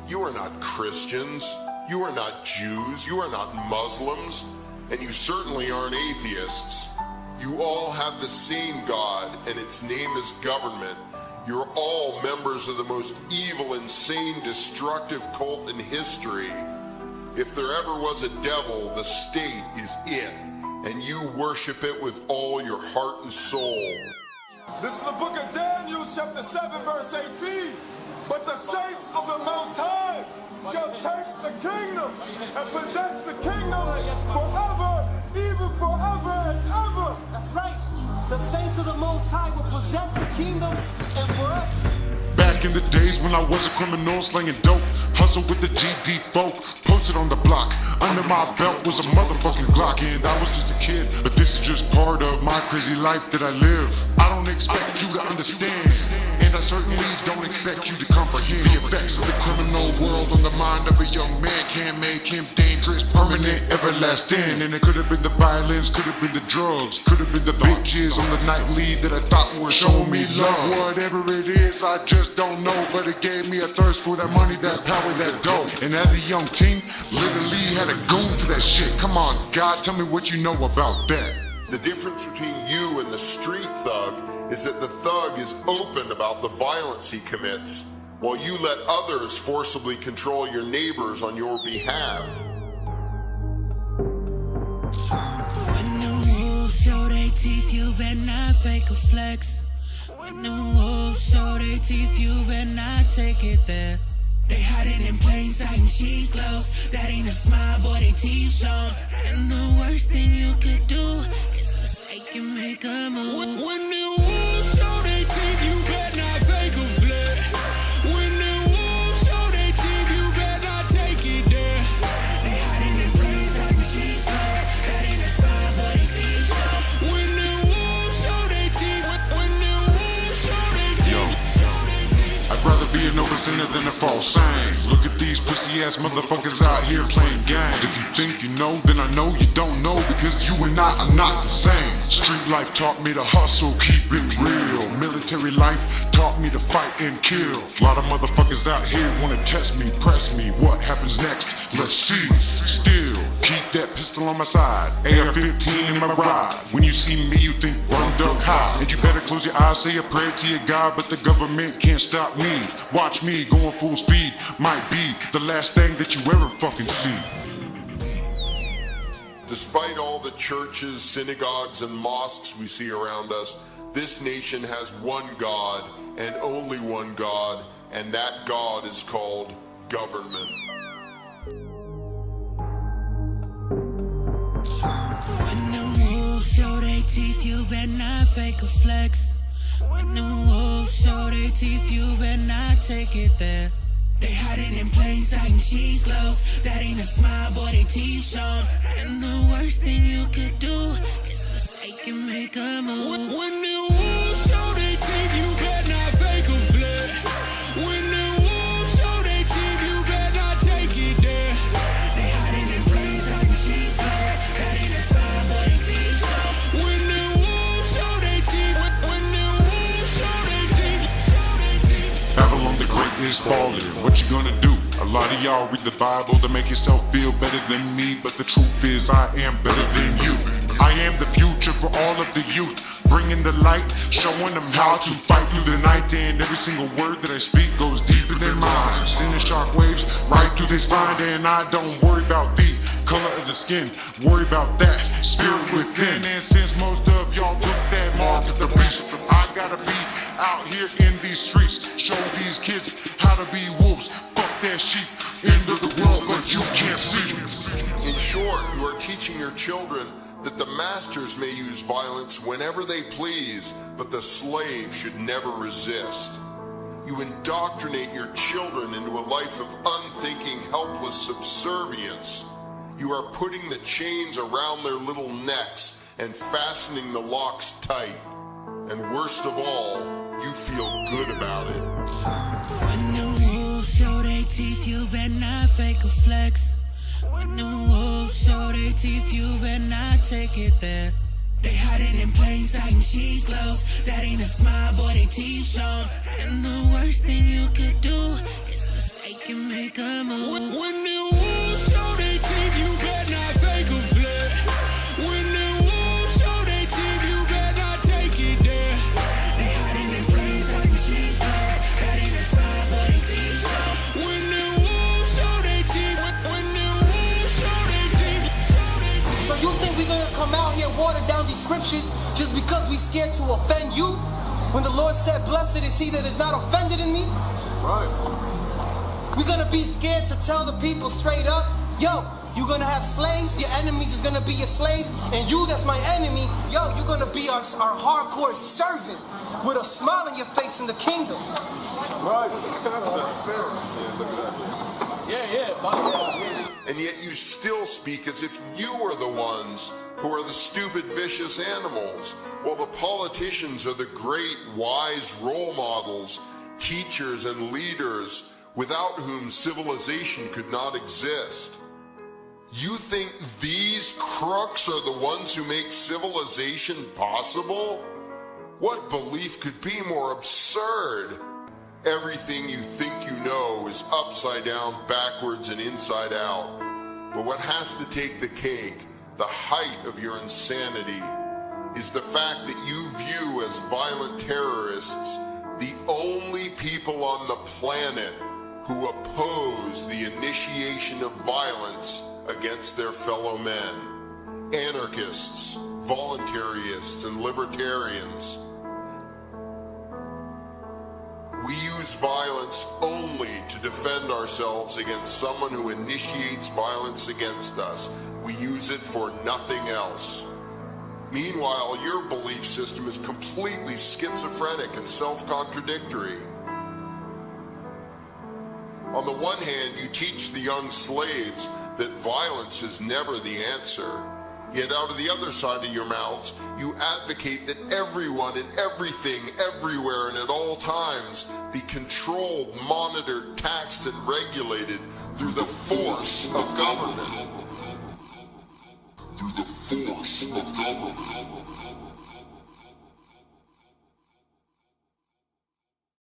You are not Christians. You are not Jews. You are not Muslims. And you certainly aren't atheists. You all have the same God, and its name is government. You're all members of the most evil, insane, destructive cult in history. If there ever was a devil, the state is it, and you worship it with all your heart and soul. This is the book of Daniel, chapter 7, verse 18. But the saints of the Most High shall take the kingdom and possess the kingdom forever, even forever and ever. That's right. The saints of the Most High will possess the kingdom and forever. Back in the days when I was a criminal slinging dope, hustle with the GD folk, posted on the block. Under my belt was a motherfucking Glock, and I was just a kid. But this is just part of my crazy life that I live. I don't expect you to understand, and I certainly don't expect you to comprehend the effects of the criminal world on the mind of a young man. Can make him dangerous, permanent, everlasting. And it could have been the violence, could have been the drugs, could have been the bitches on the nightly that I thought were showing me love. Whatever it is, I just don't know, but it gave me a thirst for that money, that power, that dough. And as a young teen, literally had a goon for that shit. Come on, God, tell me what you know about that. The difference between you and the street thug is that the thug is open about the violence he commits, while you let others forcibly control your neighbors on your behalf. When the wolves show their teeth, you better not fake a flex. When the wolves show their teeth, you better not take it there. They hiding in plain sight in sheep's clothes. That ain't a smile, boy, they teeth shown. And the worst thing you could do is mistake and make a move. When the wolves show their teeth, you better not fake a flex. When the wolves show their teeth, you better not take it there. They hiding in plain sight in sheep's clothes. That ain't a smile, boy, they teeth shown. When the wolves show their teeth, when the wolves show their teeth. I'd rather be an open sinner than a false saint. Look at these pussy ass motherfuckers out here playing games. If you think you know, then I know you don't know, because you and I are not the same. Street life taught me to hustle, keep it real. Military life taught me to fight and kill. A lot of motherfuckers out here wanna test me, press me. What happens next? Let's see. Still, keep that pistol on my side, AR-15 in my ride. When you see me, you think run duck high, and you better close your eyes, say a prayer to your God. But the government can't stop me. Watch me going full speed, might be the last thing that you ever fucking see. Despite all the churches, synagogues, and mosques we see around us, this nation has one God and only one God, and that God is called government. When the wolves show their teeth, you better not fake a flex. When the wolves show their teeth, you better not take it there. They hiding in plain sight in sheep's clothes. That ain't a smile, boy, they teeth shown. And the worst thing you could do is mistake and make a move. When the wolves show their teeth, you better not fake a flex. When the wolves show their teeth, you better not take it there. They hiding in plain sight in sheep's clothes. That ain't a smile, boy, they teeth shown. When the wolves show their teeth, when the wolves show their teeth. Babylon the Great is falling, what you gonna do? A lot of y'all read the Bible to make yourself feel better than me, but the truth is I am better than you. I am the future for all of the youth, bringing the light, showing them how to fight through the night. And every single word that I speak goes deeper than mine, sending shockwaves right through their spine. And I don't worry about the color of the skin, worry about that spirit within. And since most of y'all took that mark of the beast, I gotta be out here in these streets, show these kids how to be wolves. Fuck that sheep into the world, but you can't see. In short, you are teaching your children that the masters may use violence whenever they please, but the slave should never resist. You indoctrinate your children into a life of unthinking, helpless subservience. You are putting the chains around their little necks and fastening the locks tight. And worst of all, you feel good about it. When the wolves show their teeth, you better not fake a flex. When the wolves show their teeth, you better not take it there. They hiding in plain sight in sheep's clothes. That ain't a smile, boy, they teeth shown. And the worst thing you could do is mistake and make make a move. When the wolves show their teeth, you better not fake a flip. When the wolves show their teeth, you better not take it there. They hiding in plain sight, sheep's clothes. That ain't a spot, but a deep shot. When the wolves show their teeth, when the wolves show their teeth. So you think we're gonna come out here and water down these scriptures just because we scared to offend you? When the Lord said, blessed is he that is not offended in me? Right. We're gonna be scared to tell the people straight up, yo, you're gonna have slaves, your enemies is gonna be your slaves, and you that's my enemy, yo, you're gonna be our hardcore servant with a smile on your face in the kingdom. Right. That's fair. Yeah, look at that. And yet you still speak as if you are the ones who are the stupid, vicious animals, while the politicians are the great, wise role models, teachers and leaders without whom civilization could not exist. You think these crooks are the ones who make civilization possible? What belief could be more absurd? Everything you think you know is upside down, backwards, and inside out. But what has to take the cake, the height of your insanity, is the fact that you view as violent terrorists the only people on the planet who oppose the initiation of violence against their fellow men. Anarchists, voluntarists, and libertarians. We use violence only to defend ourselves against someone who initiates violence against us. We use it for nothing else. Meanwhile, your belief system is completely schizophrenic and self-contradictory. On the one hand, you teach the young slaves that violence is never the answer. Yet out of the other side of your mouths, you advocate that everyone and everything, everywhere and at all times be controlled, monitored, taxed, and regulated through the force of government. Through the force of government.